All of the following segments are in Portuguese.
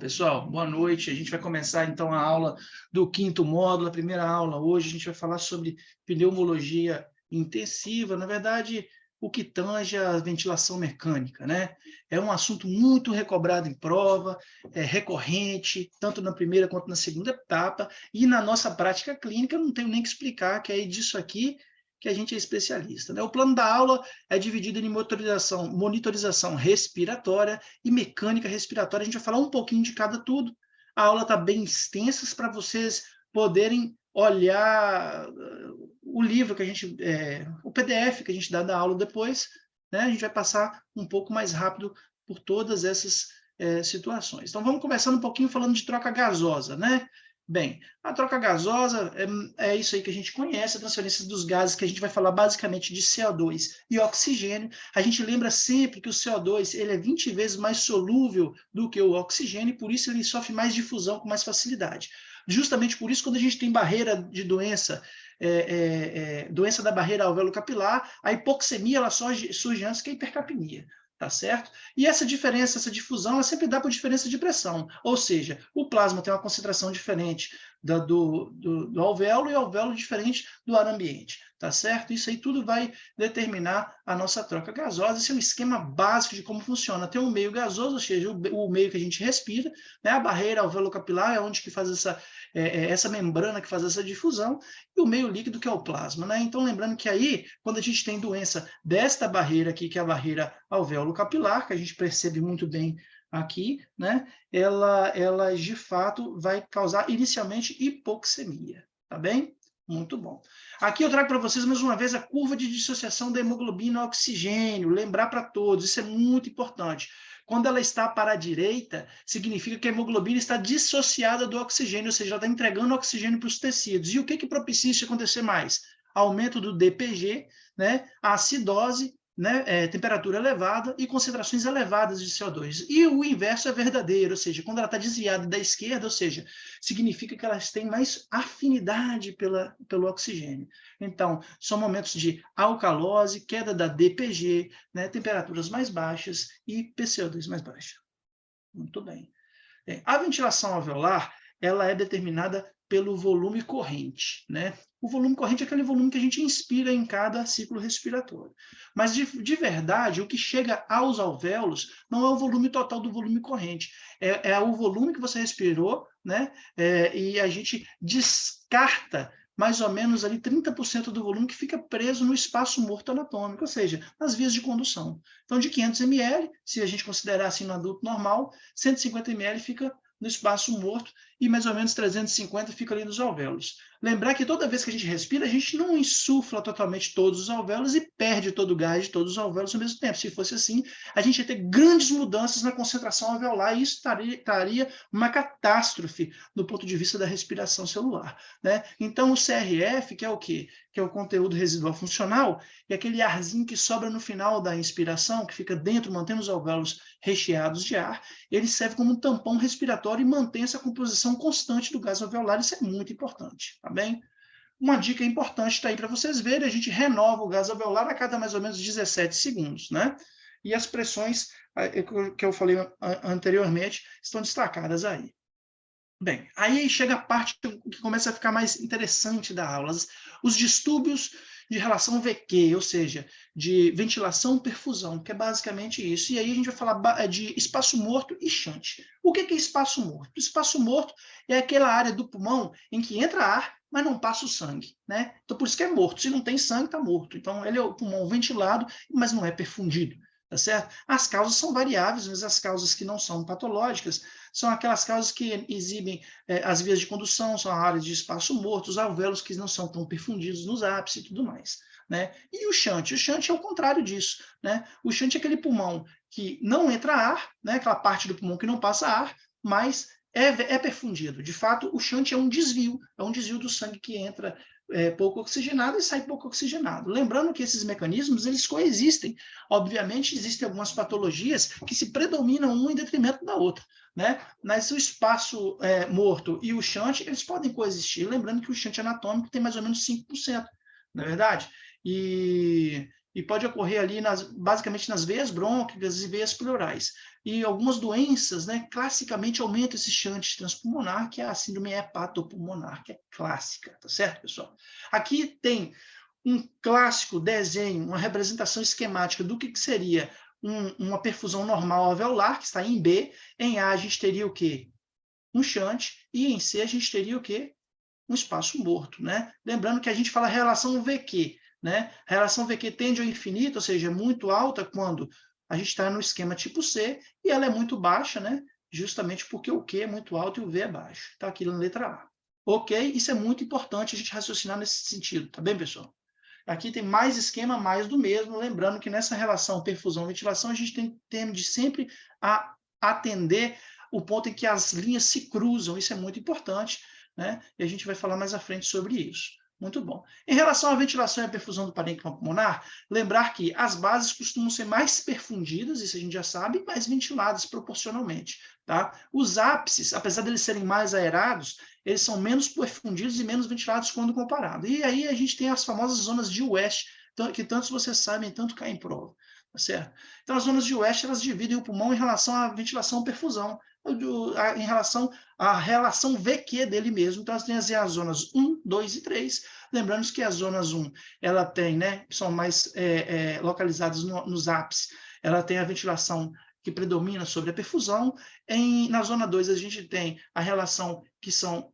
pessoal, boa noite. A gente vai começar então a aula do quinto módulo, a primeira aula. Hoje a gente vai falar sobre pneumologia intensiva, na verdade, o que tange a ventilação mecânica, né? É um assunto muito recobrado em prova, é recorrente, tanto na primeira quanto na segunda etapa, e na nossa prática clínica, não tenho nem que explicar, que é disso aqui que a gente é especialista, né? O plano da aula é dividido em monitorização respiratória e mecânica respiratória. A gente vai falar um pouquinho de cada tudo. A aula está bem extensa para vocês poderem olhar o livro que a gente, o PDF que a gente dá da aula depois, né? A gente vai passar um pouco mais rápido por todas essas situações. Então, vamos começando um pouquinho falando de troca gasosa, né? Bem, a troca gasosa é isso aí que a gente conhece, a transferência dos gases, que a gente vai falar basicamente de CO2 e oxigênio. A gente lembra sempre que o CO2 ele é 20 vezes mais solúvel do que o oxigênio, e por isso ele sofre mais difusão com mais facilidade. Justamente por isso, quando a gente tem barreira de doença, doença da barreira alvéolo-capilar, a hipoxemia ela surge antes que a hipercapnia. Tá certo? E essa diferença, essa difusão, ela sempre dá por diferença de pressão. Ou seja, o plasma tem uma concentração diferente do alvéolo e o alvéolo diferente do ar ambiente. Tá certo? Isso aí tudo vai determinar a nossa troca gasosa. Esse é um esquema básico de como funciona. Tem um meio gasoso, ou seja, o meio que a gente respira, né? A barreira alvéolo-capilar é onde que faz essa membrana que faz essa difusão, e o meio líquido que é o plasma, né? Então, lembrando que aí, quando a gente tem doença desta barreira aqui, que é a barreira alvéolo-capilar, que a gente percebe muito bem aqui, né? Ela de fato vai causar inicialmente hipoxemia, tá bem? Muito bom. Aqui eu trago para vocês mais uma vez a curva de dissociação da hemoglobina ao oxigênio, lembrar para todos, isso é muito importante. Quando ela está para a direita, significa que a hemoglobina está dissociada do oxigênio, ou seja, ela está entregando oxigênio para os tecidos. E o que propicia isso acontecer mais? Aumento do DPG, né? A acidose, né, temperatura elevada e concentrações elevadas de CO2. E o inverso é verdadeiro, ou seja, quando ela está desviada da esquerda, ou seja, significa que elas têm mais afinidade pelo oxigênio. Então, são momentos de alcalose, queda da DPG, né, temperaturas mais baixas e PCO2 mais baixa. Muito bem. A ventilação alveolar, ela é determinada pelo volume corrente, né? O volume corrente é aquele volume que a gente inspira em cada ciclo respiratório. Mas, de verdade, o que chega aos alvéolos não é o volume total do volume corrente, é o volume que você respirou, né? E a gente descarta mais ou menos ali 30% do volume que fica preso no espaço morto anatômico, ou seja, nas vias de condução. Então, de 500 ml, se a gente considerar assim no adulto normal, 150 ml fica no espaço morto e mais ou menos 350 fica ali nos alvéolos. Lembrar que toda vez que a gente respira, a gente não insufla totalmente todos os alvéolos e perde todo o gás de todos os alvéolos ao mesmo tempo. Se fosse assim, a gente ia ter grandes mudanças na concentração alveolar e isso traria uma catástrofe do ponto de vista da respiração celular, né? Então, o CRF, que é o quê? Que é o conteúdo residual funcional, e aquele arzinho que sobra no final da inspiração, que fica dentro, mantendo os alvéolos recheados de ar, ele serve como um tampão respiratório e mantém essa composição constante do gás alveolar. Isso é muito importante, tá bem? Uma dica importante está aí para vocês verem, a gente renova o gás alveolar a cada mais ou menos 17 segundos, né? E as pressões que eu falei anteriormente estão destacadas aí. Bem, aí chega a parte que começa a ficar mais interessante da aula, os distúrbios de relação VQ, ou seja, de ventilação-perfusão, que é basicamente isso. E aí a gente vai falar de espaço morto e shunt. O que é espaço morto? Espaço morto é aquela área do pulmão em que entra ar, mas não passa o sangue, né? Então por isso que é morto. Se não tem sangue, está morto. Então ele é o pulmão ventilado, mas não é perfundido. Tá certo? As causas são variáveis, mas as causas que não são patológicas são aquelas causas que exibem as vias de condução, são a área de espaço morto, os alvéolos que não são tão perfundidos nos ápices e tudo mais, né? E o shunt? O shunt é o contrário disso, né? O shunt é aquele pulmão que não entra ar, né? Aquela parte do pulmão que não passa ar, mas é perfundido. De fato, o shunt é um desvio do sangue que entra pouco oxigenado e sai pouco oxigenado. Lembrando que esses mecanismos, eles coexistem. Obviamente, existem algumas patologias que se predominam um em detrimento da outra, né? Mas o espaço morto e o shunt, eles podem coexistir. Lembrando que o shunt anatômico tem mais ou menos 5%, não é verdade? E e pode ocorrer ali, basicamente, nas veias brônquicas e veias pleurais. E algumas doenças, né, classicamente aumentam esse shunt transpulmonar, que é a síndrome hepatopulmonar, que é clássica, tá certo, pessoal? Aqui tem um clássico desenho, uma representação esquemática do que seria uma perfusão normal alveolar, que está em B. Em A, a gente teria o quê? Um shunt, e em C, a gente teria o quê? Um espaço morto, né? Lembrando que a gente fala relação VQ, né? A relação VQ tende ao infinito, ou seja, é muito alta quando a gente está no esquema tipo C, e ela é muito baixa, né? Justamente porque o Q é muito alto e o V é baixo. Está aqui na letra A. Ok? Isso é muito importante a gente raciocinar nesse sentido, tá bem, pessoal? Aqui tem mais esquema, mais do mesmo, lembrando que nessa relação perfusão-ventilação a gente tem de sempre atender o ponto em que as linhas se cruzam, isso é muito importante, né? E a gente vai falar mais à frente sobre isso. Muito bom. Em relação à ventilação e à perfusão do parênquima pulmonar, lembrar que as bases costumam ser mais perfundidas, isso a gente já sabe, mais ventiladas proporcionalmente, tá? Os ápices, apesar de eles serem mais aerados, eles são menos perfundidos e menos ventilados quando comparado. E aí a gente tem as famosas zonas de West, que tantos vocês sabem, tanto caem em prova, tá certo? Então, as zonas de West, elas dividem o pulmão em relação à ventilação e perfusão, em relação à relação VQ dele mesmo. Então, elas têm as zonas 1, 2 e 3. Lembrando que as zonas 1, ela tem, né, são mais localizadas nos ápices, ela tem a ventilação que predomina sobre a perfusão. Na zona 2, a gente tem a relação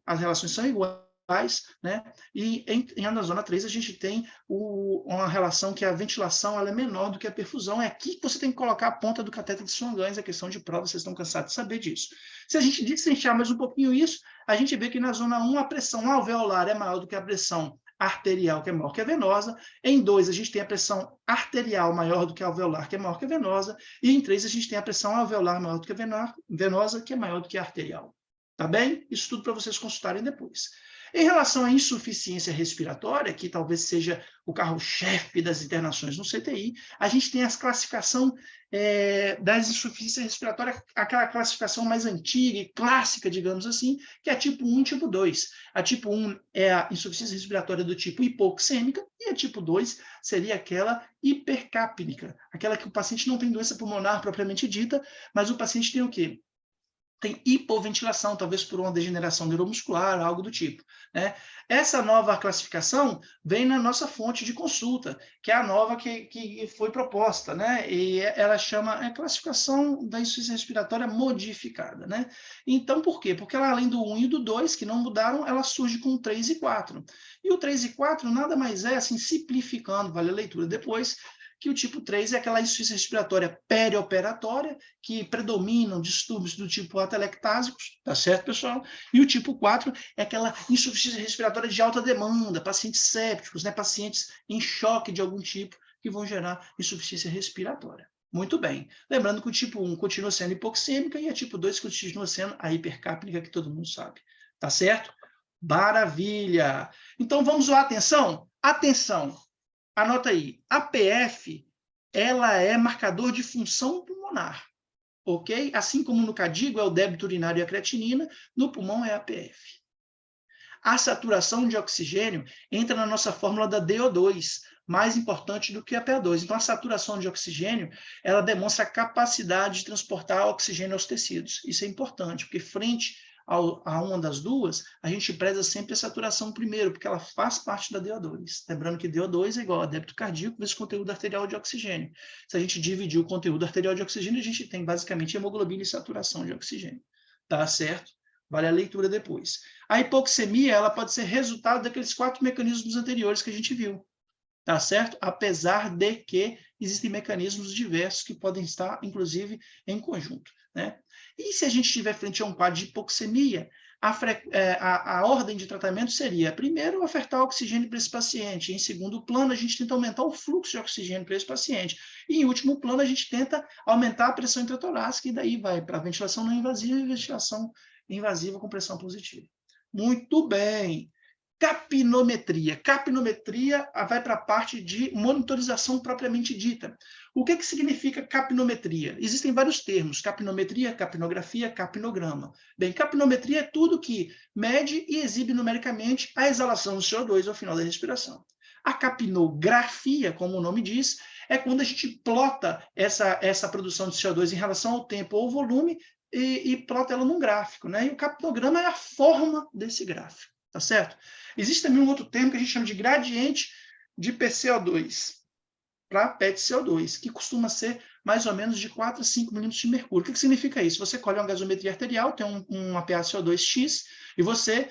as relações são iguais, né? E na zona 3, a gente tem uma relação que a ventilação ela é menor do que a perfusão. É aqui que você tem que colocar a ponta do cateter de Swan-Ganz, é questão de prova, vocês estão cansados de saber disso. Se a gente destrinchar mais um pouquinho isso, a gente vê que na zona 1 a pressão alveolar é maior do que a pressão arterial, que é maior que a venosa. Em 2, a gente tem a pressão arterial maior do que a alveolar, que é maior que a venosa. E em 3, a gente tem a pressão alveolar maior do que a venosa, que é maior do que a arterial. Tá bem? Isso tudo para vocês consultarem depois. Em relação à insuficiência respiratória, que talvez seja o carro-chefe das internações no CTI, a gente tem a classificação das insuficiências respiratórias, aquela classificação mais antiga e clássica, digamos assim, que é a tipo 1 e tipo 2. A tipo 1 é a insuficiência respiratória do tipo hipoxêmica, e a tipo 2 seria aquela hipercápnica, aquela que o paciente não tem doença pulmonar propriamente dita, mas o paciente tem o quê? Tem hipoventilação, talvez por uma degeneração neuromuscular, algo do tipo, né? Essa nova classificação vem na nossa fonte de consulta, que é a nova que foi proposta, né? E ela chama classificação da insuficiência respiratória modificada, né? Então, por quê? Porque ela, além do 1 e do 2, que não mudaram, ela surge com o 3 e 4. E o 3 e 4 nada mais é, assim, simplificando, vale a leitura depois, que o tipo 3 é aquela insuficiência respiratória perioperatória, que predominam distúrbios do tipo atelectásicos, tá certo, pessoal? E o tipo 4 é aquela insuficiência respiratória de alta demanda, pacientes sépticos, né, pacientes em choque de algum tipo, que vão gerar insuficiência respiratória. Muito bem. Lembrando que o tipo 1 continua sendo hipoxêmica e a tipo 2 continua sendo a hipercápnica, que todo mundo sabe. Tá certo? Maravilha! Então, vamos lá, atenção? Atenção! Anota aí, a PF, ela é marcador de função pulmonar, ok? Assim como no cadigo é o débito urinário e a creatinina, no pulmão é a PF. A saturação de oxigênio entra na nossa fórmula da DO2, mais importante do que a PA2. Então, a saturação de oxigênio, ela demonstra a capacidade de transportar oxigênio aos tecidos. Isso é importante, porque frente a uma das duas, a gente preza sempre a saturação primeiro, porque ela faz parte da DO2. Lembrando que DO2 é igual a débito cardíaco vezes conteúdo arterial de oxigênio. Se a gente dividir o conteúdo arterial de oxigênio, a gente tem basicamente hemoglobina e saturação de oxigênio. Tá certo? Vale a leitura depois. A hipoxemia, ela pode ser resultado daqueles 4 mecanismos anteriores que a gente viu. Tá certo? Apesar de que existem mecanismos diversos que podem estar, inclusive, em conjunto, né? E se a gente estiver frente a um quadro de hipoxemia, a ordem de tratamento seria, primeiro, ofertar oxigênio para esse paciente. Em segundo plano, a gente tenta aumentar o fluxo de oxigênio para esse paciente. E, em último plano, a gente tenta aumentar a pressão intratorácica, e daí vai para a ventilação não invasiva e ventilação invasiva com pressão positiva. Muito bem. Capnometria. Capnometria vai para a parte de monitorização propriamente dita. O que significa capnometria? Existem vários termos: capnometria, capnografia, capnograma. Bem, capnometria é tudo que mede e exibe numericamente a exalação do CO2 ao final da respiração. A capnografia, como o nome diz, é quando a gente plota essa produção de CO2 em relação ao tempo ou volume e plota ela num gráfico, né? E o capnograma é a forma desse gráfico, tá certo? Existe também um outro termo que a gente chama de gradiente de PCO2 para PET-CO2, que costuma ser mais ou menos de 4 a 5 milímetros de mercúrio. O que significa isso? Você colhe uma gasometria arterial, tem uma PaCO2X, e você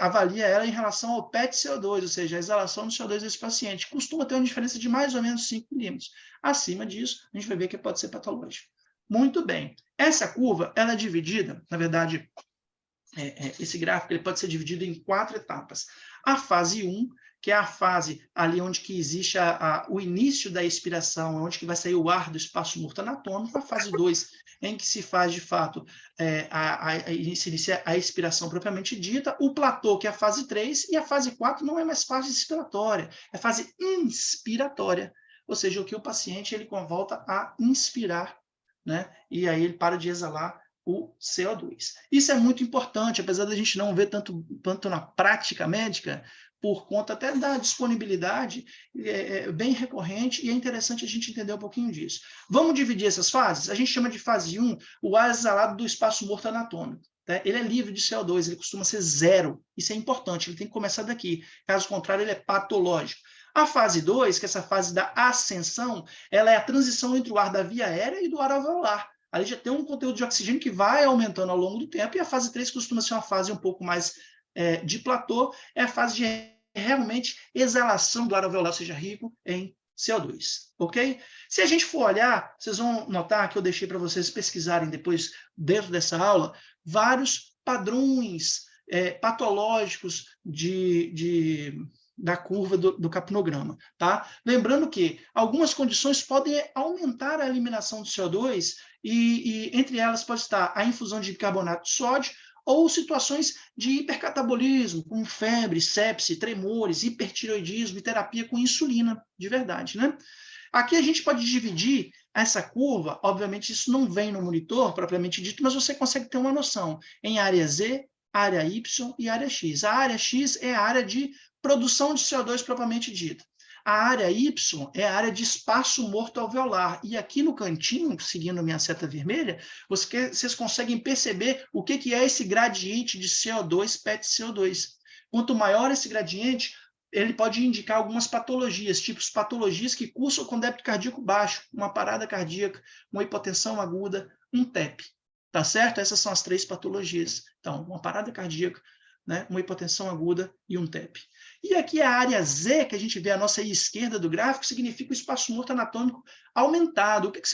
avalia ela em relação ao PET-CO2, ou seja, a exalação do CO2 desse paciente. Costuma ter uma diferença de mais ou menos 5 milímetros. Acima disso, a gente vai ver que pode ser patológico. Muito bem. Essa curva, ela é dividida, na verdade, esse gráfico ele pode ser dividido em 4 etapas. A fase 1, que é a fase ali onde que existe o início da expiração, onde que vai sair o ar do espaço morto anatômico. A fase 2, em que se faz, de fato, se inicia a expiração propriamente dita. O platô, que é a fase 3, e a fase 4 não é mais fase expiratória, é fase inspiratória, ou seja, o que o paciente ele volta a inspirar, né? E aí ele para de exalar o CO2. Isso é muito importante, apesar da gente não ver tanto na prática médica, por conta até da disponibilidade, bem recorrente, e é interessante a gente entender um pouquinho disso. Vamos dividir essas fases? A gente chama de fase 1, o ar exalado do espaço morto anatômico. Né? Ele é livre de CO2, ele costuma ser zero. Isso é importante, ele tem que começar daqui. Caso contrário, ele é patológico. A fase 2, que é essa fase da ascensão, ela é a transição entre o ar da via aérea e do ar alveolar. Ali já tem um conteúdo de oxigênio que vai aumentando ao longo do tempo, e a fase 3 costuma ser uma fase um pouco mais de platô, é a fase de realmente exalação do ar alveolar, seja rico em CO2, ok? Se a gente for olhar, vocês vão notar que eu deixei para vocês pesquisarem depois, dentro dessa aula, vários padrões patológicos da curva do capnograma, tá? Lembrando que algumas condições podem aumentar a eliminação do CO2 e entre elas pode estar a infusão de bicarbonato de sódio ou situações de hipercatabolismo, como febre, sepse, tremores, hipertireoidismo e terapia com insulina, de verdade, né? Aqui a gente pode dividir essa curva, obviamente isso não vem no monitor propriamente dito, mas você consegue ter uma noção em área Z, área Y e área X. A área X é a área de produção de CO2 propriamente dita. A área Y é a área de espaço morto alveolar. E aqui no cantinho, seguindo minha seta vermelha, vocês conseguem perceber o que é esse gradiente de CO2, PET-CO2. Quanto maior esse gradiente, ele pode indicar algumas patologias, tipos patologias que cursam com débito cardíaco baixo, uma parada cardíaca, uma hipotensão aguda, um TEP. Tá certo? Essas são as 3 patologias. Então, uma parada cardíaca, né, uma hipotensão aguda e um TEP. E aqui a área Z, que a gente vê à nossa esquerda do gráfico, significa o espaço morto anatômico aumentado. O que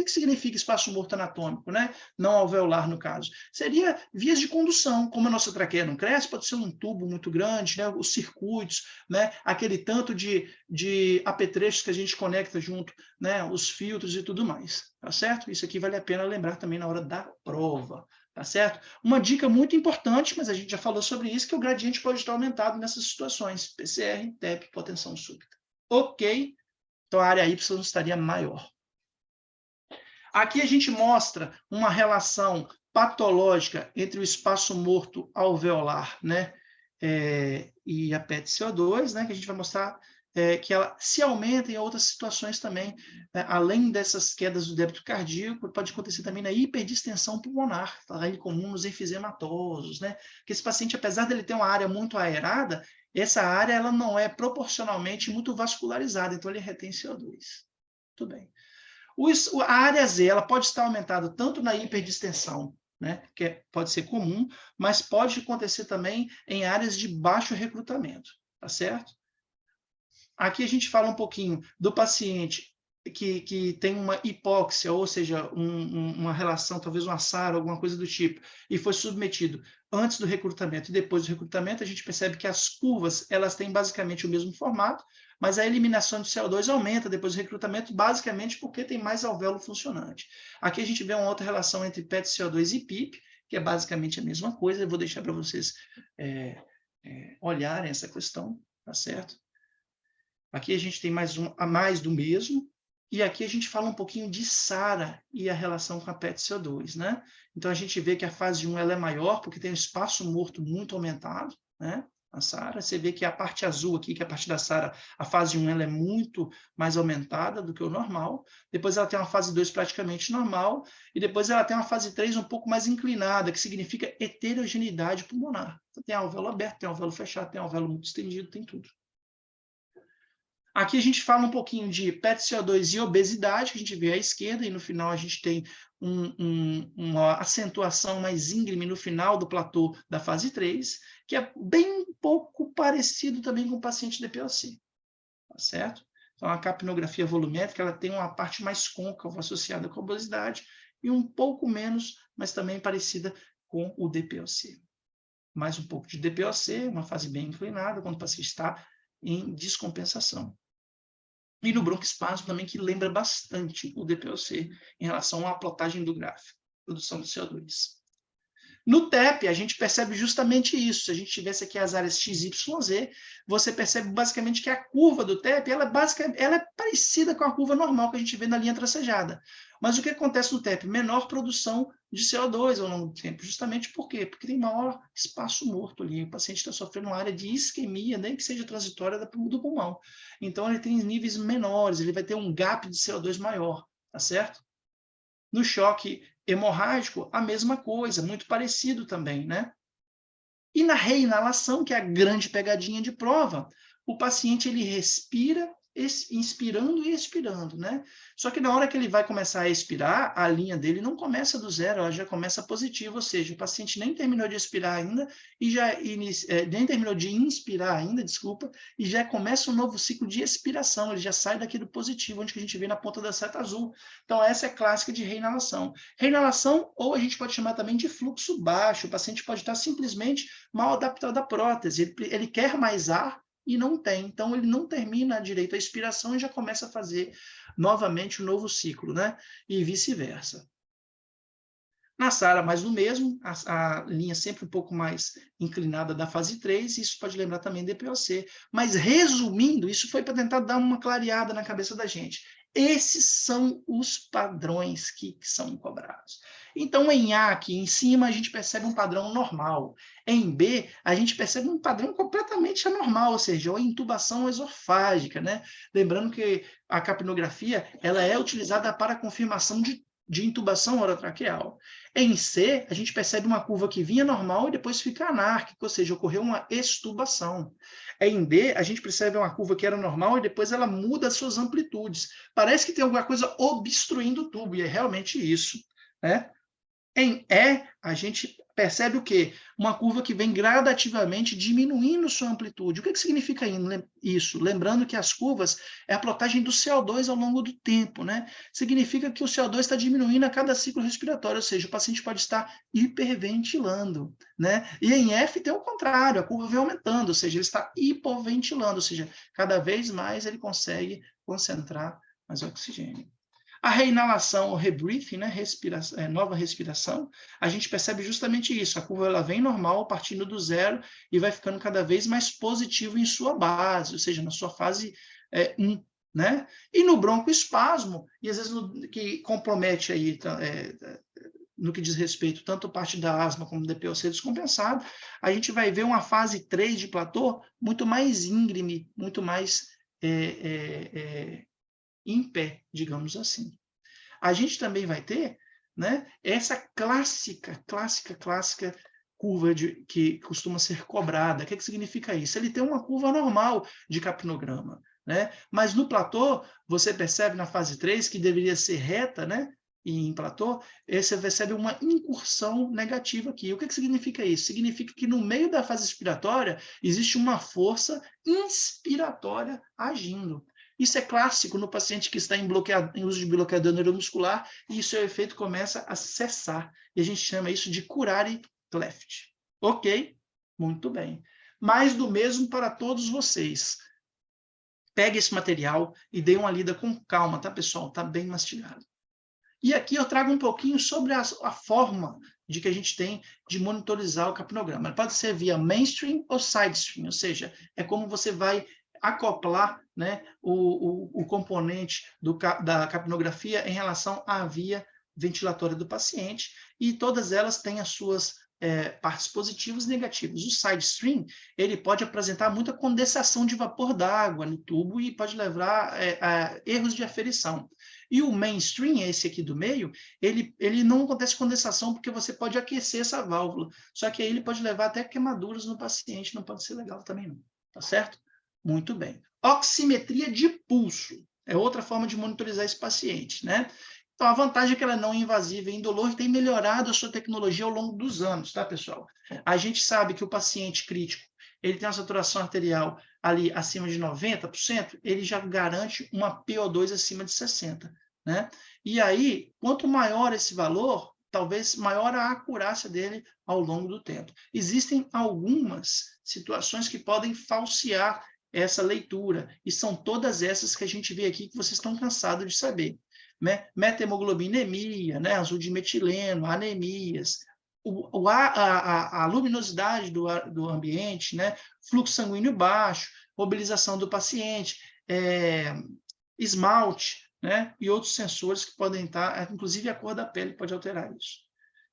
significa espaço morto anatômico, né? Não alveolar, no caso? Seria vias de condução. Como a nossa traqueia não cresce, pode ser um tubo muito grande, né? Os circuitos, né? Aquele tanto de apetrechos que a gente conecta junto, né? Os filtros e tudo mais. Tá certo? Isso aqui vale a pena lembrar também na hora da prova. Tá certo? Uma dica muito importante, mas a gente já falou sobre isso, que o gradiente pode estar aumentado nessas situações. PCR, TEP, hipotensão súbita. Ok? Então a área Y estaria maior. Aqui a gente mostra uma relação patológica entre o espaço morto alveolar, né? E a PET-CO2, né? Que a gente vai mostrar que ela se aumenta em outras situações também, né? Além dessas quedas do débito cardíaco, pode acontecer também na hiperdistensão pulmonar, tá? É comum nos enfisematosos, né? Que esse paciente, apesar dele ter uma área muito aerada, essa área ela não é proporcionalmente muito vascularizada, então ele retém CO2. Tudo bem. A área Z ela pode estar aumentada tanto na hiperdistensão, né, que pode ser comum, mas pode acontecer também em áreas de baixo recrutamento, tá certo? Aqui a gente fala um pouquinho do paciente que tem uma hipóxia, ou seja, uma relação, talvez um SARA, alguma coisa do tipo, e foi submetido antes do recrutamento e depois do recrutamento, a gente percebe que as curvas elas têm basicamente o mesmo formato, mas a eliminação de CO2 aumenta depois do recrutamento, basicamente porque tem mais alvéolo funcionante. Aqui a gente vê uma outra relação entre PET-CO2 e PIP, que é basicamente a mesma coisa, eu vou deixar para vocês olharem essa questão, tá certo? Aqui a gente tem mais do mesmo, e aqui a gente fala um pouquinho de SARA e a relação com a PET-CO2, né? Então a gente vê que a fase 1 ela é maior, porque tem um espaço morto muito aumentado, né? A SARA, você vê que a parte azul aqui, que é a parte da SARA, a fase 1 ela é muito mais aumentada do que o normal, depois ela tem uma fase 2 praticamente normal, e depois ela tem uma fase 3 um pouco mais inclinada, que significa heterogeneidade pulmonar. Então, tem alvéolo aberto, tem alvéolo fechado, tem alvéolo muito estendido, tem tudo. Aqui a gente fala um pouquinho de PET-CO2 e obesidade, que a gente vê à esquerda, e no final a gente tem uma acentuação mais íngreme no final do platô da fase 3, que é bem pouco parecido também com o paciente DPOC, tá certo? Então, a capnografia volumétrica ela tem uma parte mais côncava associada com a obesidade e um pouco menos, mas também parecida com o DPOC. Mais um pouco de DPOC, uma fase bem inclinada, quando o paciente está em descompensação. E no broncoespasmo também, que lembra bastante o DPOC em relação à plotagem do gráfico, produção de CO2. No TEP, a gente percebe justamente isso. Se a gente tivesse aqui as áreas X, Y, Z, você percebe basicamente que a curva do TEP ela é parecida com a curva normal que a gente vê na linha tracejada. Mas o que acontece no TEP? Menor produção de CO2 ao longo do tempo. Justamente por quê? Porque tem maior espaço morto ali. O paciente está sofrendo uma área de isquemia, nem que seja transitória do pulmão. Então, ele tem níveis menores, ele vai ter um gap de CO2 maior, tá certo? No choque hemorrágico, a mesma coisa, muito parecido também, né? E na reinalação, que é a grande pegadinha de prova, o paciente ele respira inspirando e expirando, né? Só que na hora que ele vai começar a expirar, a linha dele não começa do zero, ela já começa positiva, ou seja, o paciente nem terminou de expirar ainda e nem terminou de inspirar ainda, desculpa, e já começa um novo ciclo de expiração, ele já sai daquele positivo, onde que a gente vê na ponta da seta azul. Então essa é a clássica de reinalação. Reinalação, ou a gente pode chamar também de fluxo baixo, o paciente pode estar simplesmente mal adaptado à prótese, ele quer mais ar, e não tem. Então, ele não termina direito a expiração e já começa a fazer novamente um novo ciclo, né? E vice-versa. Na SARA, mais do mesmo, a linha sempre um pouco mais inclinada da fase 3, isso pode lembrar também DPOC. Mas, resumindo, isso foi para tentar dar uma clareada na cabeça da gente. Esses são os padrões que são cobrados. Então, em A, aqui em cima, a gente percebe um padrão normal. Em B, a gente percebe um padrão completamente anormal, ou seja, a intubação esofágica, né? Lembrando que a capnografia ela é utilizada para a confirmação de intubação orotraqueal. Em C, a gente percebe uma curva que vinha normal e depois fica anárquica, ou seja, ocorreu uma extubação. Em D, a gente percebe uma curva que era normal e depois ela muda as suas amplitudes. Parece que tem alguma coisa obstruindo o tubo, e é realmente isso, né? Em E, a gente percebe o quê? Uma curva que vem gradativamente diminuindo sua amplitude. O que significa isso? Lembrando que as curvas é a plotagem do CO2 ao longo do tempo, né? Significa que o CO2 está diminuindo a cada ciclo respiratório, ou seja, o paciente pode estar hiperventilando, né? E em F tem o contrário, a curva vem aumentando, ou seja, ele está hipoventilando, ou seja, cada vez mais ele consegue concentrar mais oxigênio. A reinalação, o rebreathing, né, nova respiração, a gente percebe justamente isso. A curva ela vem normal, partindo do zero, e vai ficando cada vez mais positivo em sua base, ou seja, na sua fase 1. Né? E no broncoespasmo, e às vezes que compromete aí, no que diz respeito tanto parte da asma como do DPOC descompensado, a gente vai ver uma fase 3 de platô muito mais íngreme, muito mais em pé, digamos assim. A gente também vai ter, né, essa clássica curva que costuma ser cobrada. O que significa isso? Ele tem uma curva normal de capnograma, né? Mas no platô, você percebe na fase 3 que deveria ser reta, né? E em platô, você percebe uma incursão negativa aqui. O que significa isso? Significa que no meio da fase expiratória existe uma força inspiratória agindo. Isso é clássico no paciente que está em uso de bloqueador neuromuscular, e seu efeito começa a cessar. E a gente chama isso de curare cleft. Ok? Muito bem. Mais do mesmo para todos vocês. Pegue esse material e dê uma lida com calma, tá, pessoal? Tá bem mastigado. E aqui eu trago um pouquinho sobre a forma de que a gente tem de monitorizar o capnograma. Ele pode ser via mainstream ou sidestream, ou seja, é como você vai acoplar, né, o componente da capnografia em relação à via ventilatória do paciente, e todas elas têm as suas partes positivas e negativas. O side stream, ele pode apresentar muita condensação de vapor d'água no tubo e pode levar a erros de aferição. E o mainstream, esse aqui do meio, ele não acontece condensação porque você pode aquecer essa válvula. Só que aí ele pode levar até queimaduras no paciente, não pode ser legal também não. Tá certo? Muito bem. Oximetria de pulso é outra forma de monitorizar esse paciente, né? Então, a vantagem é que ela é não invasiva e indolor e tem melhorado a sua tecnologia ao longo dos anos, tá, pessoal? A gente sabe que o paciente crítico, ele tem uma saturação arterial ali acima de 90%, ele já garante uma PO2 acima de 60%, né? E aí, quanto maior esse valor, talvez maior a acurácia dele ao longo do tempo. Existem algumas situações que podem falsear essa leitura, e são todas essas que a gente vê aqui que vocês estão cansados de saber. Né? Metemoglobinemia, né? Azul de metileno, anemias, a luminosidade do ambiente, né? Fluxo sanguíneo baixo, mobilização do paciente, esmalte, né? E outros sensores que podem estar, inclusive a cor da pele pode alterar isso.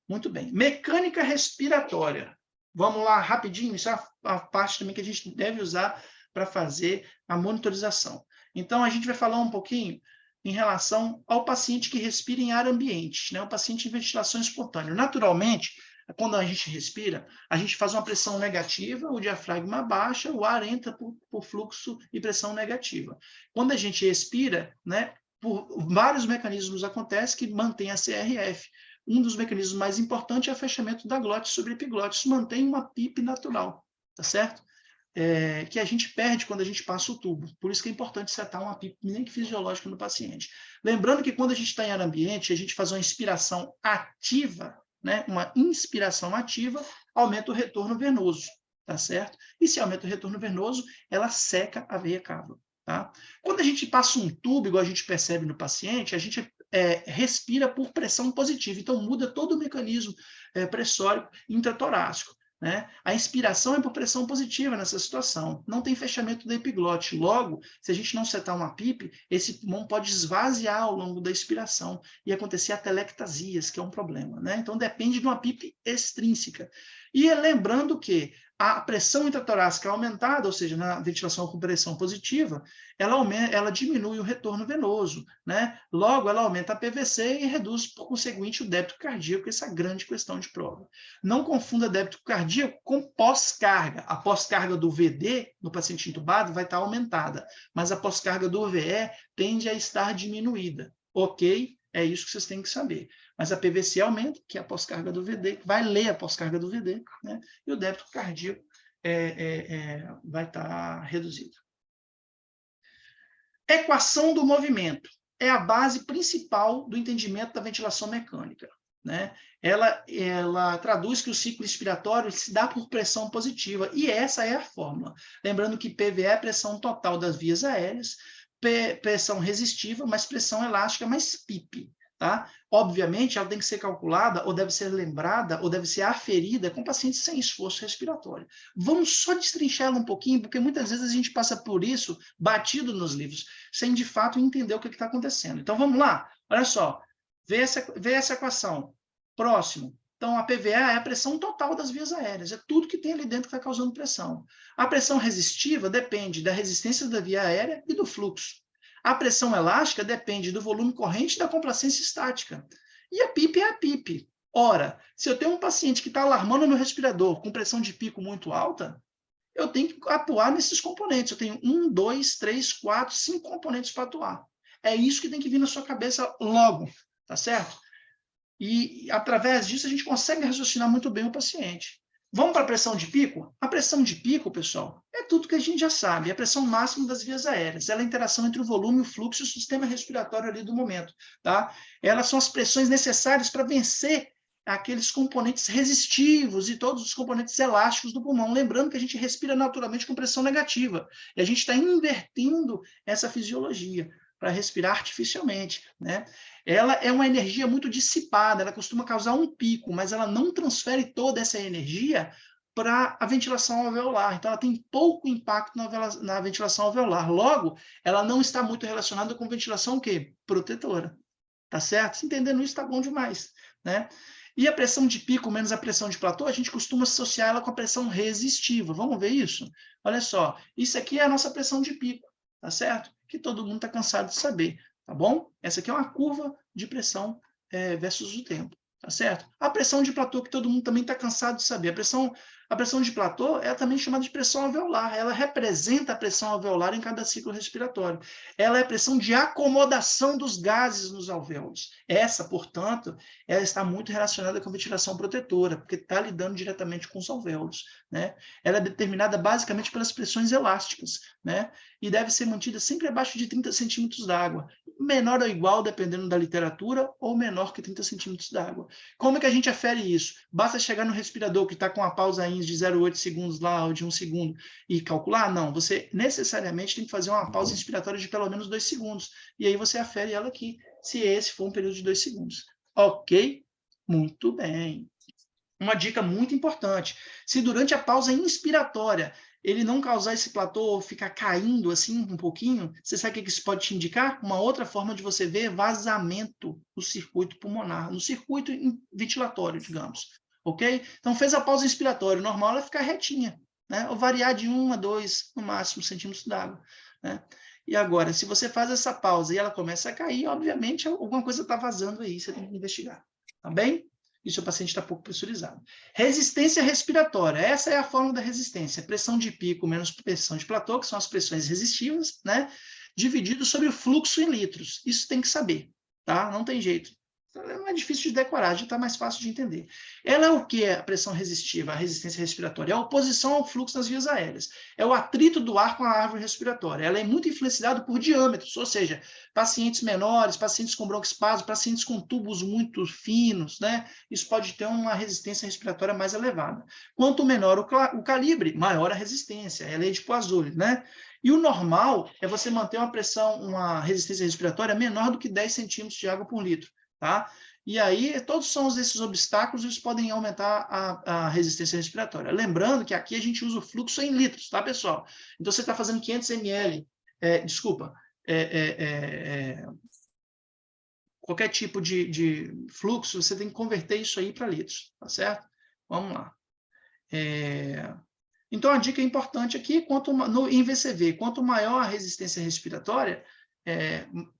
Muito bem. Mecânica respiratória. Vamos lá, rapidinho, isso é a parte também que a gente deve usar para fazer a monitorização. Então, a gente vai falar um pouquinho em relação ao paciente que respira em ar ambiente, né? O paciente em ventilação espontânea. Naturalmente, quando a gente respira, a gente faz uma pressão negativa, o diafragma baixa, o ar entra por fluxo e pressão negativa. Quando a gente expira, né, por vários mecanismos acontece que mantém a CRF. Um dos mecanismos mais importantes é o fechamento da glote sobre a epiglote. Isso mantém uma PIP natural, tá certo? Que a gente perde quando a gente passa o tubo. Por isso que é importante setar uma PIP, nem que fisiológica no paciente. Lembrando que quando a gente está em ar ambiente, a gente faz uma inspiração ativa, né? Uma inspiração ativa, aumenta o retorno venoso, tá certo? E se aumenta o retorno venoso, ela seca a veia cava, tá? Quando a gente passa um tubo, igual a gente percebe no paciente, a gente respira por pressão positiva, então muda todo o mecanismo pressórico intratorácico. Né? A inspiração é por pressão positiva nessa situação. Não tem fechamento da epiglote. Logo, se a gente não setar uma PIP, esse pulmão pode esvaziar ao longo da expiração e acontecer atelectasias, que é um problema. Né? Então, depende de uma PIP extrínseca. E lembrando que a pressão intratorácica aumentada, ou seja, na ventilação com pressão positiva, ela diminui o retorno venoso, né? Logo, ela aumenta a PVC e reduz, por conseguinte, o débito cardíaco, essa grande questão de prova. Não confunda débito cardíaco com pós-carga. A pós-carga do VD, no paciente entubado, vai estar aumentada, mas a pós-carga do VE tende a estar diminuída, ok? É isso que vocês têm que saber. Mas a PVC aumenta, que é a pós-carga do VD, vai ler a pós-carga do VD, né? E o débito cardíaco vai estar reduzido. Equação do movimento é a base principal do entendimento da ventilação mecânica. Né? Ela traduz que o ciclo expiratório se dá por pressão positiva, e essa é a fórmula. Lembrando que PVE é a pressão total das vias aéreas, pressão resistiva, mais pressão elástica, mais PIP. Tá? Obviamente, ela tem que ser calculada, ou deve ser lembrada, ou deve ser aferida com pacientes sem esforço respiratório. Vamos só destrinchar ela um pouquinho, porque muitas vezes a gente passa por isso batido nos livros, sem de fato entender o que está acontecendo. Então, vamos lá. Olha só. Vê essa equação. Próximo. Então, a PVA é a pressão total das vias aéreas. É tudo que tem ali dentro que está causando pressão. A pressão resistiva depende da resistência da via aérea e do fluxo. A pressão elástica depende do volume corrente e da complacência estática. E a PIP é a PIP. Ora, se eu tenho um paciente que está alarmando no respirador com pressão de pico muito alta, eu tenho que atuar nesses componentes. Eu tenho 1, 2, 3, 4, 5 componentes para atuar. É isso que tem que vir na sua cabeça logo. Tá certo? E, através disso, a gente consegue raciocinar muito bem o paciente. Vamos para a pressão de pico? A pressão de pico, pessoal, é tudo que a gente já sabe. É a pressão máxima das vias aéreas. Ela é a interação entre o volume, o fluxo e o sistema respiratório ali do momento. Tá? Elas são as pressões necessárias para vencer aqueles componentes resistivos e todos os componentes elásticos do pulmão. Lembrando que a gente respira naturalmente com pressão negativa. E a gente está invertendo essa fisiologia para respirar artificialmente, né? Ela é uma energia muito dissipada, ela costuma causar um pico, mas ela não transfere toda essa energia para a ventilação alveolar. Então, ela tem pouco impacto na ventilação alveolar. Logo, ela não está muito relacionada com ventilação o quê? Protetora. Tá certo? Se entendendo isso, está bom demais. né? E a pressão de pico menos a pressão de platô, a gente costuma associar ela com a pressão resistiva. Vamos ver isso? Olha só, isso aqui é a nossa pressão de pico, tá certo? Que todo mundo está cansado de saber, tá bom? Essa aqui é uma curva de pressão versus o tempo, tá certo? A pressão de platô, que todo mundo também está cansado de saber. A pressão de platô é também chamada de pressão alveolar. Ela representa a pressão alveolar em cada ciclo respiratório. Ela é a pressão de acomodação dos gases nos alvéolos. Essa, portanto, ela está muito relacionada com a ventilação protetora, porque está lidando diretamente com os alvéolos, né? Ela é determinada basicamente pelas pressões elásticas, né? E deve ser mantida sempre abaixo de 30 centímetros d'água. Menor ou igual, dependendo da literatura, ou menor que 30 centímetros d'água. Como é que a gente afere isso? Basta chegar no respirador, que está com a pausa de 0,8 segundos lá, ou de 1 segundo, e calcular? Não, você necessariamente tem que fazer uma pausa inspiratória de pelo menos 2 segundos. E aí você afere ela aqui, se esse for um período de 2 segundos. Ok? Muito bem. Uma dica muito importante. Se durante a pausa inspiratória ele não causar esse platô ou ficar caindo assim um pouquinho, você sabe o que isso pode te indicar? Uma outra forma de você ver vazamento no circuito pulmonar, no circuito ventilatório, digamos. Ok? Então, fez a pausa inspiratória, o normal é ela ficar retinha, né? Ou variar de 1 a 2, no máximo, centímetros d'água, né? E agora, se você faz essa pausa e ela começa a cair, obviamente, alguma coisa está vazando aí, você tem que investigar. Tá bem? E seu paciente está pouco pressurizado. Resistência respiratória. Essa é a fórmula da resistência. Pressão de pico menos pressão de platô, que são as pressões resistivas, né? Dividido sobre o fluxo em litros. Isso tem que saber, tá? Não tem jeito. Não é difícil de decorar, já está mais fácil de entender. Ela é o que é a pressão resistiva, a resistência respiratória? É a oposição ao fluxo nas vias aéreas. É o atrito do ar com a árvore respiratória. Ela é muito influenciada por diâmetros, ou seja, pacientes menores, pacientes com broncoespasmo, pacientes com tubos muito finos, né? Isso pode ter uma resistência respiratória mais elevada. Quanto menor o calibre, maior a resistência. É a lei de Poiseuille, né? E o normal é você manter uma pressão, uma resistência respiratória menor do que 10 centímetros de água por litro. Tá? E aí, todos são esses obstáculos, eles podem aumentar a resistência respiratória. Lembrando que aqui a gente usa o fluxo em litros, tá, pessoal? Então, você está fazendo 500 ml, qualquer tipo de fluxo, você tem que converter isso aí para litros, tá certo? Vamos lá. Então, a dica importante aqui, em VCV, quanto maior a resistência respiratória,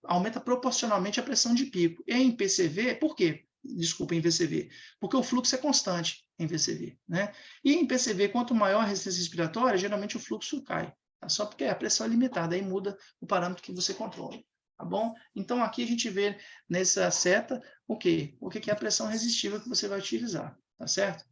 aumenta proporcionalmente a pressão de pico. Em PCV, por quê? Desculpa, em VCV, porque o fluxo é constante em VCV, né? E em PCV, quanto maior a resistência respiratória, geralmente o fluxo cai, tá? Só porque a pressão é limitada, aí muda o parâmetro que você controla, tá bom? Então, aqui a gente vê nessa seta o quê? O que é a pressão resistiva que você vai utilizar, tá certo?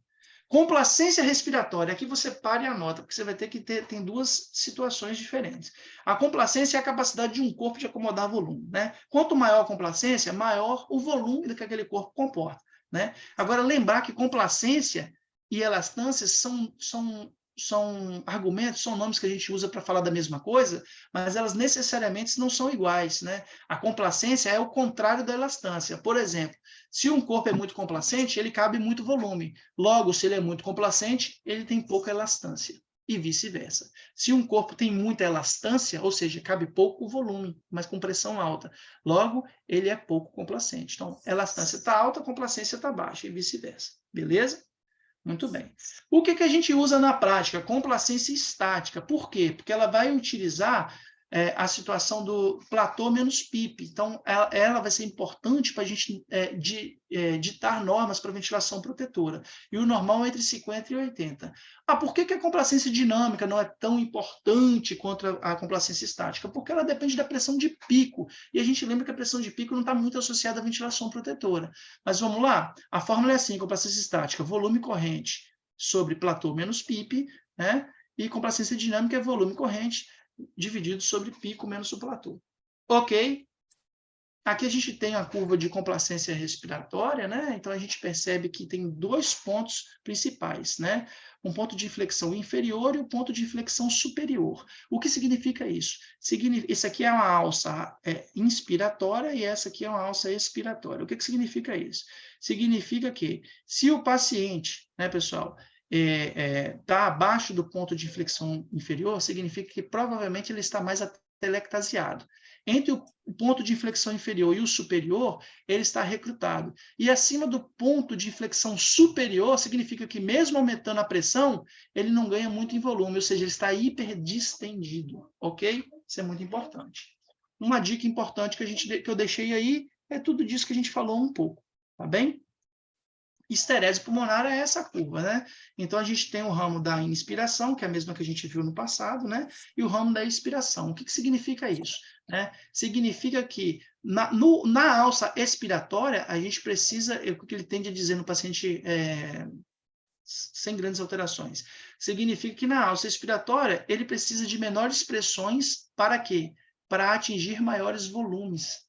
Complacência respiratória, aqui você para e anota, porque você vai ter que tem duas situações diferentes. A complacência é a capacidade de um corpo de acomodar volume, né? Quanto maior a complacência, maior o volume que aquele corpo comporta, né? Agora, lembrar que complacência e elastância são argumentos, são nomes que a gente usa para falar da mesma coisa, mas elas necessariamente não são iguais, né? A complacência é o contrário da elastância. Por exemplo, se um corpo é muito complacente, ele cabe muito volume. Logo, se ele é muito complacente, ele tem pouca elastância. E vice-versa. Se um corpo tem muita elastância, ou seja, cabe pouco volume, mas com pressão alta, logo, ele é pouco complacente. Então, elastância está alta, complacência está baixa, e vice-versa. Beleza? Muito bem. O que a gente usa na prática? Complacência estática. Por quê? Porque ela vai utilizar a situação do platô menos PIP. Então, ela vai ser importante para a gente ditar normas para ventilação protetora. E o normal é entre 50 e 80. Por que a complacência dinâmica não é tão importante quanto a complacência estática? Porque ela depende da pressão de pico. E a gente lembra que a pressão de pico não está muito associada à ventilação protetora. Mas vamos lá? A fórmula é assim, complacência estática, volume corrente sobre platô menos PIP, né? E complacência dinâmica é volume corrente dividido sobre pico menos o platô. Ok? Aqui a gente tem a curva de complacência respiratória, né? Então a gente percebe que tem dois pontos principais, né? Um ponto de inflexão inferior e um ponto de inflexão superior. O que significa isso? Isso aqui é uma alça inspiratória e essa aqui é uma alça expiratória. O que significa isso? Significa que se o paciente, né, pessoal, está abaixo do ponto de inflexão inferior, significa que provavelmente ele está mais atelectasiado. Entre o ponto de inflexão inferior e o superior, ele está recrutado. E acima do ponto de inflexão superior, significa que mesmo aumentando a pressão, ele não ganha muito em volume, ou seja, ele está hiperdistendido, ok? Isso é muito importante. Uma dica importante que eu deixei aí é tudo disso que a gente falou um pouco, tá bem? Esterese pulmonar é essa curva, né? Então, a gente tem o ramo da inspiração, que é a mesma que a gente viu no passado, né? E o ramo da expiração. O que significa isso? Né? Significa que na alça expiratória, a gente precisa, o que ele tende a dizer no paciente sem grandes alterações, significa que na alça expiratória, ele precisa de menores pressões para quê? Para atingir maiores volumes.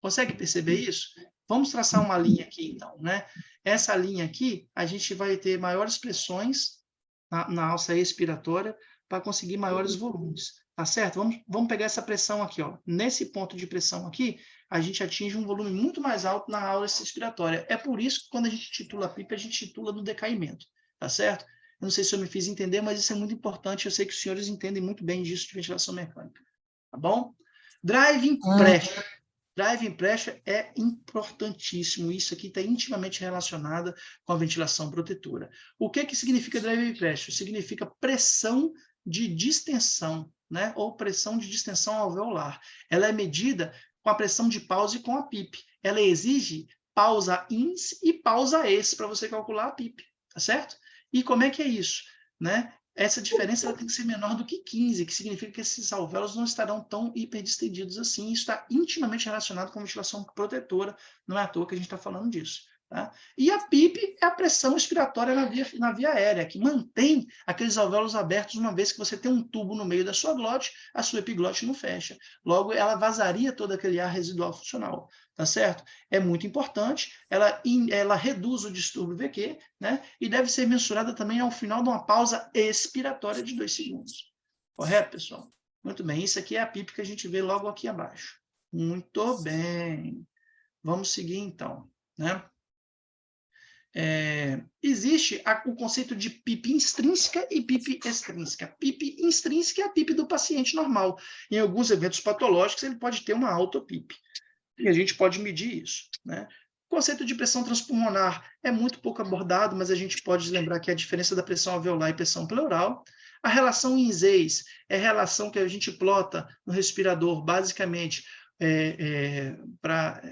Consegue perceber isso? Vamos traçar uma linha aqui, então, né? Essa linha aqui, a gente vai ter maiores pressões na alça expiratória para conseguir maiores volumes, tá certo? Vamos pegar essa pressão aqui, ó. Nesse ponto de pressão aqui, a gente atinge um volume muito mais alto na alça expiratória. É por isso que quando a gente titula a PIP, a gente titula no decaimento, tá certo? Eu não sei se eu me fiz entender, mas isso é muito importante. Eu sei que os senhores entendem muito bem disso de ventilação mecânica, tá bom? Driving pressure. Driving pressure é importantíssimo. Isso aqui está intimamente relacionado com a ventilação protetora. O que significa driving pressure? Significa pressão de distensão, né? Ou pressão de distensão alveolar. Ela é medida com a pressão de pausa e com a PIP. Ela exige pausa ins e pausa ex para você calcular a PIP, tá certo? E como é que é isso, né? Essa diferença ela tem que ser menor do que 15, que significa que esses alvéolos não estarão tão hiperdistendidos assim. Isso está intimamente relacionado com a ventilação protetora, não é à toa que a gente está falando disso. Tá? E a PIP é a pressão expiratória na via aérea, que mantém aqueles alvéolos abertos, uma vez que você tem um tubo no meio da sua glote, a sua epiglote não fecha. Logo, ela vazaria todo aquele ar residual funcional, tá certo? É muito importante, ela reduz o distúrbio VQ, né? E deve ser mensurada também ao final de uma pausa expiratória de 2 segundos. Correto, pessoal? Muito bem, isso aqui é a PIP que a gente vê logo aqui abaixo. Muito bem. Vamos seguir, então, né? Existe o conceito de PIP intrínseca e PIP extrínseca. PIP intrínseca é a PIP do paciente normal. Em alguns eventos patológicos, ele pode ter uma auto-PIP. E a gente pode medir isso, né? O conceito de pressão transpulmonar é muito pouco abordado, mas a gente pode lembrar que é a diferença da pressão alveolar e pressão pleural. A relação INS é a relação que a gente plota no respirador, basicamente,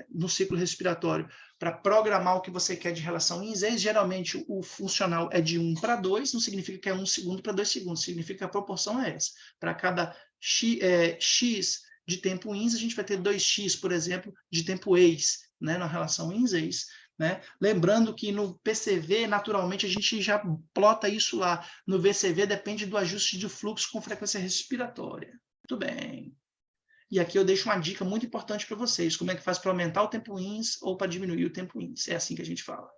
no ciclo respiratório, para programar o que você quer de relação INS. Geralmente, o funcional é de 1 para 2, não significa que é 1 segundo para 2 segundos, significa que a proporção é essa. Para cada X de tempo INS, a gente vai ter 2x, por exemplo, de tempo ex, né, na relação INS-ex. Né? Lembrando que no PCV, naturalmente, a gente já plota isso lá. No VCV, depende do ajuste de fluxo com frequência respiratória. Muito bem. E aqui eu deixo uma dica muito importante para vocês. Como é que faz para aumentar o tempo INS ou para diminuir o tempo INS. É assim que a gente fala.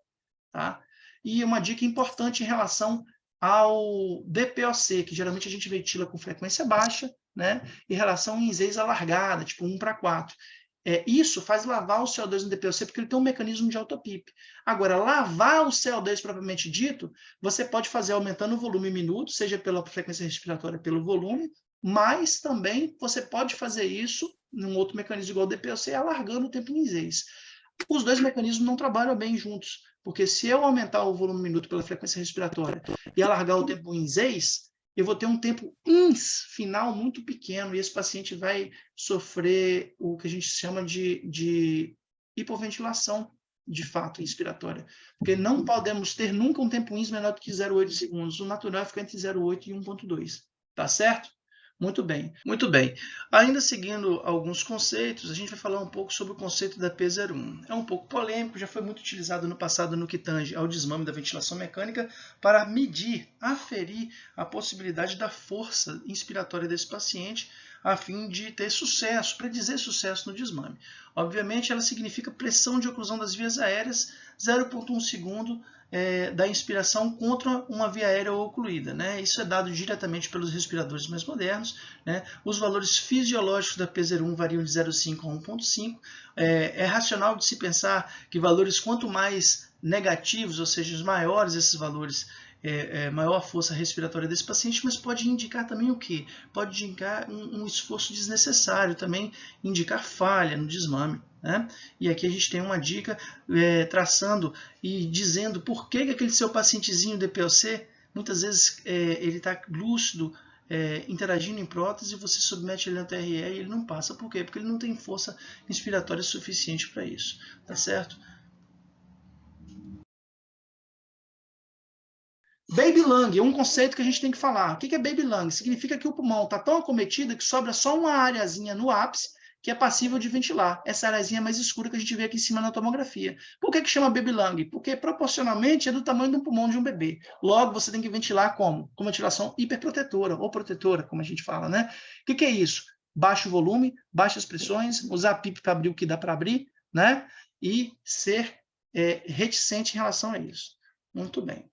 Tá? E uma dica importante em relação ao DPOC, que geralmente a gente ventila com frequência baixa, né? Em relação a INS alargada, tipo 1 para 4. Isso faz lavar o CO2 no DPOC, porque ele tem um mecanismo de auto-PIP. Agora, lavar o CO2 propriamente dito, você pode fazer aumentando o volume em minutos, seja pela frequência respiratória, pelo volume, mas também você pode fazer isso num outro mecanismo igual ao DPOC, alargando o tempo INS. Os dois mecanismos não trabalham bem juntos, porque se eu aumentar o volume minuto pela frequência respiratória e alargar o tempo INS, eu vou ter um tempo INS final muito pequeno, e esse paciente vai sofrer o que a gente chama de hipoventilação, de fato, inspiratória. Porque não podemos ter nunca um tempo INS menor do que 0,8 segundos. O natural fica entre 0,8 e 1,2. Tá certo? Muito bem, muito bem. Ainda seguindo alguns conceitos, a gente vai falar um pouco sobre o conceito da P01. É um pouco polêmico, já foi muito utilizado no passado no que tange ao desmame da ventilação mecânica para medir, aferir a possibilidade da força inspiratória desse paciente a fim de ter sucesso, predizer sucesso no desmame. Obviamente, ela significa pressão de oclusão das vias aéreas, 0,1 segundo da inspiração contra uma via aérea ocluída. Né? Isso é dado diretamente pelos respiradores mais modernos. Né? Os valores fisiológicos da P01 variam de 0,5 a 1,5. É racional de se pensar que valores quanto mais negativos, ou seja, os maiores esses valores, maior força respiratória desse paciente, mas pode indicar também o quê? Pode indicar um esforço desnecessário, também indicar falha no desmame. Né? E aqui a gente tem uma dica traçando e dizendo por que aquele seu pacientezinho DPOC, muitas vezes ele está lúcido, interagindo em prótese, você submete ele ao TRE e ele não passa. Por quê? Porque ele não tem força inspiratória suficiente para isso. Tá certo? Baby lung é um conceito que a gente tem que falar. O que é baby lung? Significa que o pulmão está tão acometido que sobra só uma areazinha no ápice que é passível de ventilar. Essa areazinha mais escura que a gente vê aqui em cima na tomografia. Por que chama baby lung? Porque proporcionalmente é do tamanho do pulmão de um bebê. Logo, você tem que ventilar como? Com ventilação hiperprotetora, ou protetora, como a gente fala, né? O que é isso? Baixo volume, baixas pressões, usar PIP para abrir o que dá para abrir, né? E ser reticente em relação a isso. Muito bem.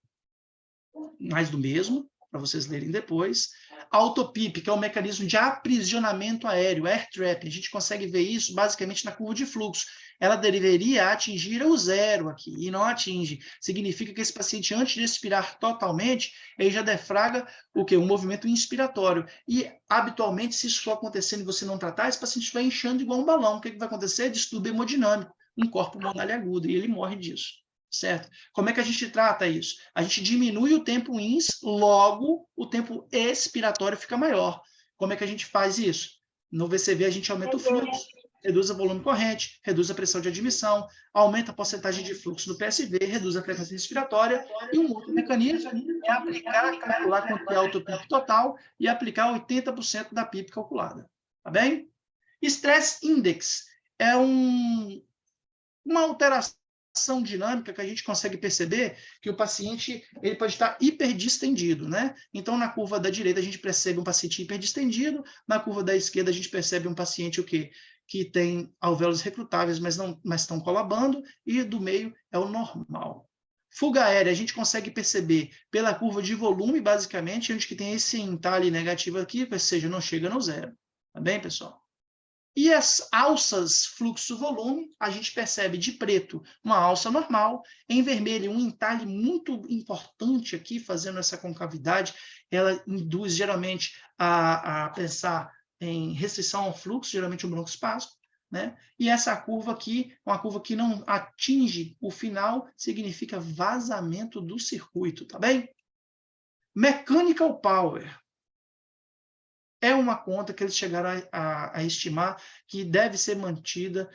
Mais do mesmo, para vocês lerem depois. Autopip, que é o mecanismo de aprisionamento aéreo, air trap. A gente consegue ver isso basicamente na curva de fluxo. Ela deveria atingir o zero aqui, e não atinge. Significa que esse paciente, antes de expirar totalmente, ele já defraga o quê? Um movimento inspiratório. E, habitualmente, se isso for acontecendo e você não tratar, esse paciente vai inchando igual um balão. O que vai acontecer? Distúrbio hemodinâmico, um corpo pulmonar agudo, e ele morre disso. Certo? Como é que a gente trata isso? A gente diminui o tempo ins, logo o tempo expiratório fica maior. Como é que a gente faz isso? No VCV a gente aumenta o fluxo, reduz o volume corrente, reduz a pressão de admissão, aumenta a porcentagem de fluxo no PSV, reduz a frequência respiratória, e um outro mecanismo é aplicar, calcular quanto é alto PIP total e aplicar 80% da PIP calculada. Tá bem? Stress Index é uma alteração dinâmica que a gente consegue perceber que o paciente ele pode estar hiperdistendido, né? Então, na curva da direita, a gente percebe um paciente hiperdistendido, na curva da esquerda, a gente percebe um paciente que tem alvéolos recrutáveis, mas estão colabando, e do meio é o normal. Fuga aérea, a gente consegue perceber pela curva de volume, basicamente, onde que tem esse entalhe negativo aqui, ou seja, não chega no zero. Tá bem, pessoal? E as alças fluxo-volume, a gente percebe de preto uma alça normal, em vermelho um entalhe muito importante aqui, fazendo essa concavidade, ela induz geralmente a pensar em restrição ao fluxo, geralmente um broncoespasmo, né? E essa curva aqui, uma curva que não atinge o final, significa vazamento do circuito, tá bem? Mechanical power. É uma conta que eles chegaram a estimar que deve ser mantida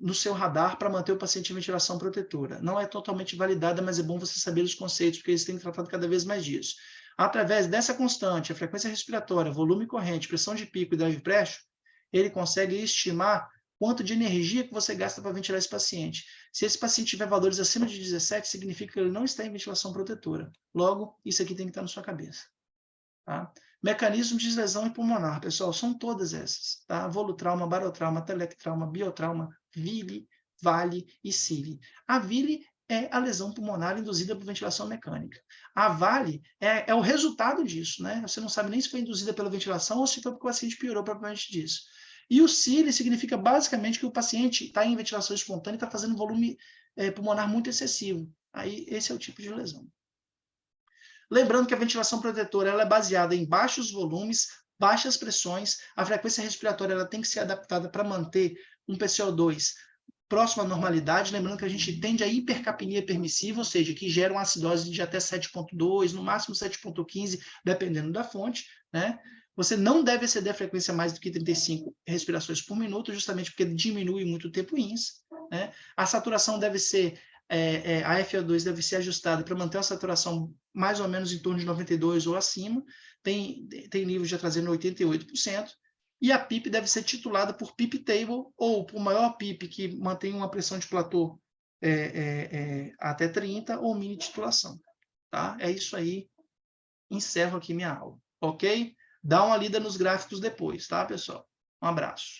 no seu radar para manter o paciente em ventilação protetora. Não é totalmente validada, mas é bom você saber os conceitos, porque eles têm tratado cada vez mais disso. Através dessa constante, a frequência respiratória, volume corrente, pressão de pico e drive pressure, ele consegue estimar quanto de energia que você gasta para ventilar esse paciente. Se esse paciente tiver valores acima de 17, significa que ele não está em ventilação protetora. Logo, isso aqui tem que estar na sua cabeça. Tá? Mecanismo de lesão pulmonar, pessoal, são todas essas. Tá? Volutrauma, barotrauma, telectrauma, biotrauma, VILI, VALI e CILI. A VILI é a lesão pulmonar induzida por ventilação mecânica. A VALI é o resultado disso, né? Você não sabe nem se foi induzida pela ventilação ou se foi porque o paciente piorou propriamente disso. E o CILI significa basicamente que o paciente está em ventilação espontânea e está fazendo volume pulmonar muito excessivo. Aí esse é o tipo de lesão. Lembrando que a ventilação protetora ela é baseada em baixos volumes, baixas pressões, a frequência respiratória ela tem que ser adaptada para manter um PCO2 próximo à normalidade, lembrando que a gente tende a hipercapnia permissiva, ou seja, que gera uma acidose de até 7,2, no máximo 7,15, dependendo da fonte, né? Você não deve exceder a frequência mais do que 35 respirações por minuto, justamente porque diminui muito o tempo INS, né? A saturação deve ser a FO2 deve ser ajustada para manter a saturação mais ou menos em torno de 92 ou acima, tem nível de atrazina 88%, e a PIP deve ser titulada por PIP table, ou por maior PIP que mantém uma pressão de platô até 30, ou mini titulação. Tá? É isso aí, encerro aqui minha aula, ok? Dá uma lida nos gráficos depois, tá, pessoal? Um abraço.